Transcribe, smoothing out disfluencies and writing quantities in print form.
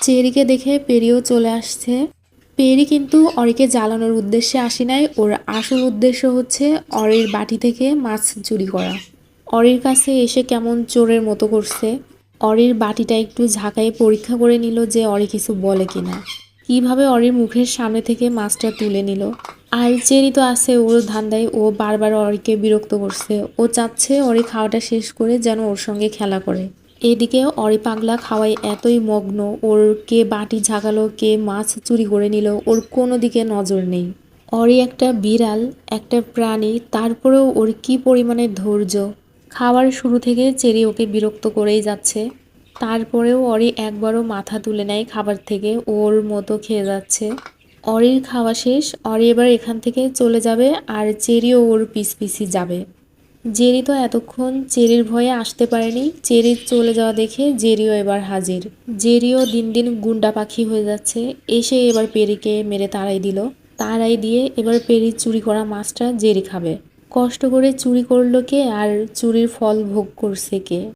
চেরিকে দেখে পেরিও চলে আসছে। পেরি কিন্তু অরিকে জ্বালানোর উদ্দেশ্যে আসি নাই, ওর আসল উদ্দেশ্য হচ্ছে অরির বাটি থেকে মাছ চুরি করা। অরির কাছে এসে কেমন চোরের মতো করছে। অরির বাটিটা একটু ঝাঁকায় পরীক্ষা করে নিল যে অরি কিছু বলে কিনা। কিভাবে অরির মুখের সামনে থেকে মাছটা তুলে নিল। আর চেরি তো আছে ওর ধান্দায়, ও বারবার অরিকে বিরক্ত করছে। ও চাচ্ছে অরি খাওয়াটা শেষ করে যেন ওর সঙ্গে খেলা করে। এদিকে অরি পাগলা খাওয়ায় এতই মগ্ন, ওর কে বাটি ঝাঁকালো কে মাছ চুরি করে নিল ওর কোনো দিকে নজর নেই। অরি একটা বিড়াল, একটা প্রাণী, তারপরেও ওর কি পরিমাণে ধৈর্য। খাওয়ার শুরু থেকে চেরি ওকে বিরক্ত করেই যাচ্ছে, তারপরেও অরি একবারও মাথা তুলে নেয় খাবার থেকে, ওর মতো খেয়ে যাচ্ছে। অরির খাওয়া শেষ, অরি এবার এখান থেকে চলে যাবে আর চেরিও ওর পিছি যাবে। জেরি তো এতক্ষণ চেরির ভয়ে আসতে পারেনি, চেরির চলে যাওয়া দেখে জেরিও এবার হাজির। জেরিও দিন দিন গুন্ডা পাখি হয়ে যাচ্ছে, এসে এবার পেরিকে মেরে তাড়াই দিল। তাড়াই দিয়ে এবার পেরির চুরি করা মাছটা জেরি খাবে। কষ্ট করে চুরি করলো কে আর চুরির ফল ভোগ করছে কে?